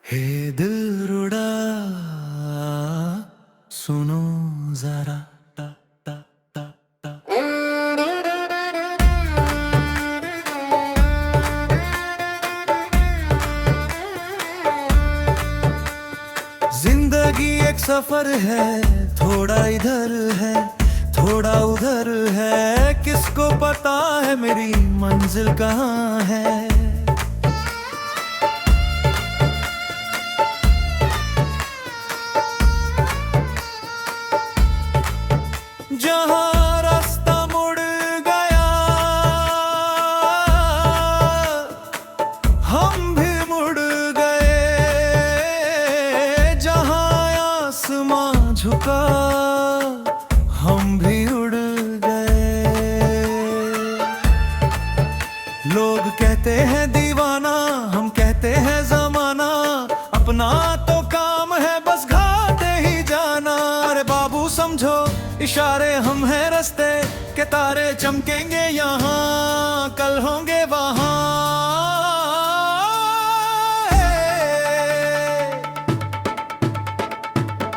हे दिल रुड़ा सुनो जरा ता ता ता ता। जिंदगी एक सफर है, थोड़ा इधर है थोड़ा उधर है, किसको पता है मेरी मंजिल कहाँ है। जहाँ रास्ता मुड़ गया हम भी मुड़ गए, जहाँ आसमां झुका हम भी उड़ गए। लोग कहते हैं दीवाना, हम कहते हैं जमाना, अपना तो काम है बस घाटे ही जाना। अरे बाबू समझो इशारे हम हैं रास्ते के तारे, चमकेंगे यहाँ कल होंगे वहाँ।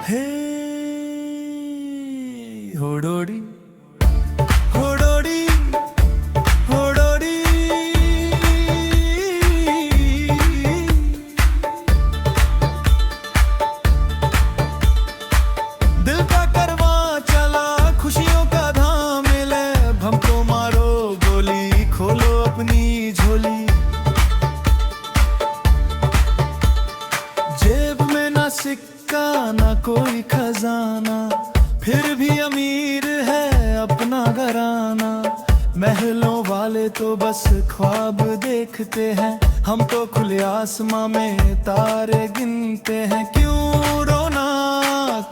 हे होड़ोड़ी होड़ोड़ी होड़ोड़ी, दिल का करवा चला खुशियों का धाम मिले, हमको मारो गोली खोलो अपनी झोली। जेब में ना सिक्का ना कोई खजाना, फिर भी अमीर है अपना घराना। महलों वाले तो बस ख्वाब देखते हैं, हम तो खुले आसमां में तारे गिनते हैं। क्यों रोना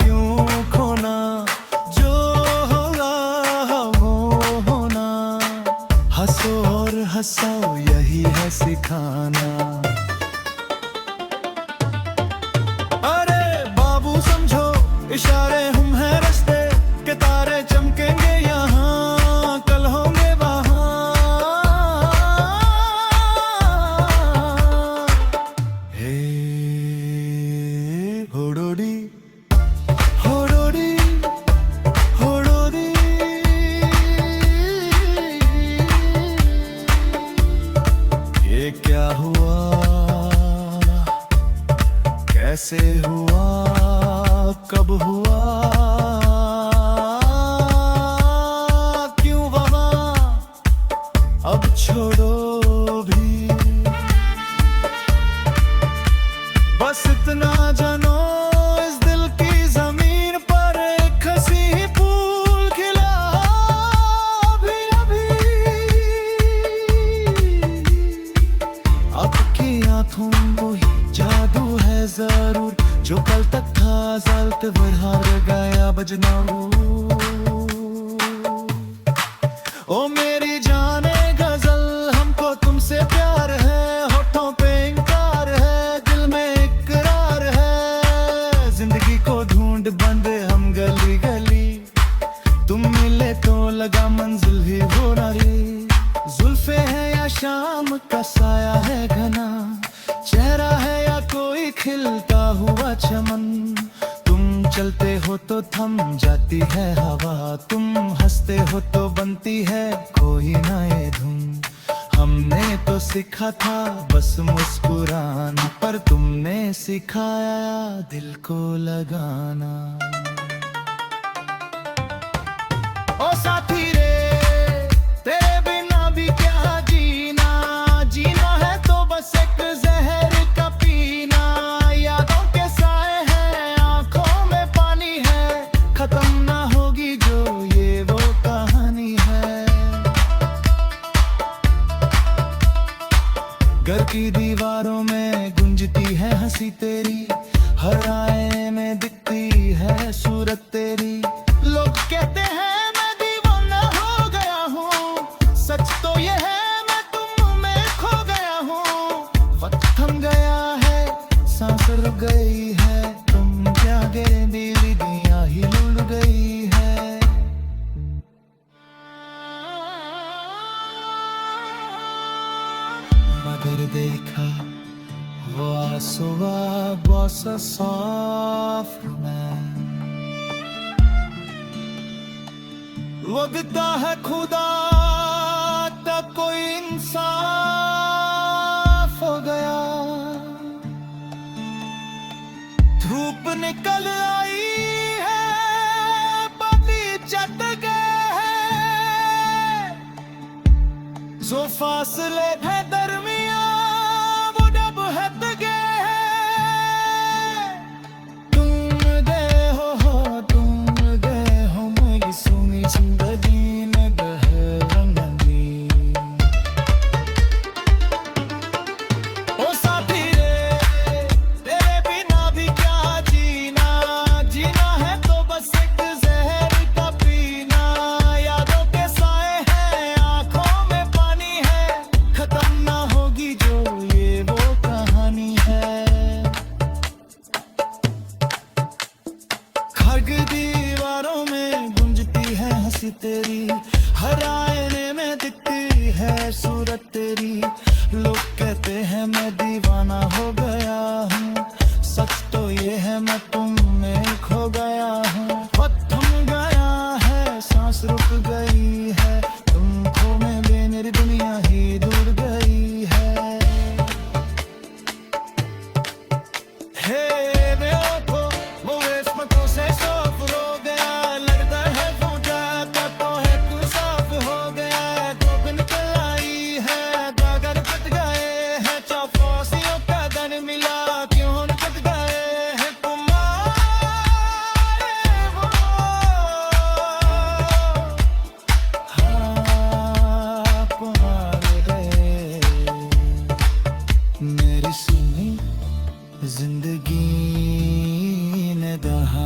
क्यों खोना, जो होगा वो होना। हंसो और हंसाओ यही है सिखाना। अरे बाबू समझो इशारे हम हैं रास्ते के तारे, चमकेंगे यहाँ कल होंगे वहाँ। हे होड़ोड़ी होड़ोड़ी होड़ोड़ी, ये क्या हुआ कैसे हुआ कब हुआ, क्यों वहाँ अब छोड़ो भी। बस इतना जानो इस दिल की जमीन पर एक हंसी फूल खिला अभी अभी। आपकी आंखों में जादू है जरूर, जो कल तक था जालत हार गया बजनाऊ। ओ मेरी जाने गजल हमको तुमसे प्यार है, होठों पे इनकार है दिल में इकरार है। जिंदगी को ढूंढ बंद हम गली गली, तुम मिले तो लगा मंजिल ही हो रही। जुल्फे है या शाम का साया है घना, चेहरा है या कोई खिलता हुआ चमन। तुम चलते हो तो थम जाती है हवा, तुम हंसते हो तो बनती है कोई नए धुन। हमने तो सीखा था बस मुस्कुराना, पर तुमने सिखाया दिल को लगाना। ओ साथी रे तेरे बिना भी क्या जीना, जीना है तो बस एक जहर का पीना। यादों के साए हैं आंखों में पानी है, खत्म ना होगी जो ये वो कहानी है। घर की दीवारों में गुंजती है हंसी तेरी, हर आए में दिखती है सूरत तेरी। लोग कहते हैं मैं दीवाना हो गया हूँ, सच तो ये है मैं तुम में खो गया हूँ। वक्त थम गया है सांस रुक गई है, तुम क्या गे दिल दिया ही लुढ़ गई है। कर देखा वो सुबह was a soft man। लगता है खुदा तक कोई इंसाफ हो गया। धूप निकल आई है पति चट गए हैं, जो फासले है दरमिया वो डब हट गए हैं। तुम गए हो मेरी सुनी जिंदगी ने रंग दी। ओ साथी रे तेरे बिना भी क्या जीना, जीना है तो बस एक जहर का पीना। यादों के साए हैं आंखों में पानी है, खत्म ना होगी जो ये वो कहानी है। खड़ग दीवारों में गूंजती है हंसी तेरी, हर आईने में दिखती है सूरत तेरी। लोग कहते हैं मैं दीवाना हो गया हूँ, सच तो ये है मैं तुम में खो गया हूँ। वक्त थम गया है सांस रुक गई है, तुमको में बे मेरी दुनिया ही दूर गई है। हे बेवफो वो किस्मतों से साफ हो गया, लगता है वो जाता तो है तू साफ हो गया। धूप निकल आई है गागर कट गए हैं, चौफासियों का दर मिला क्यों निकट गए हैं तुम्हारे वो। हाँ तुम्हारे गए मेरी सुनी जिंदगी ने दहा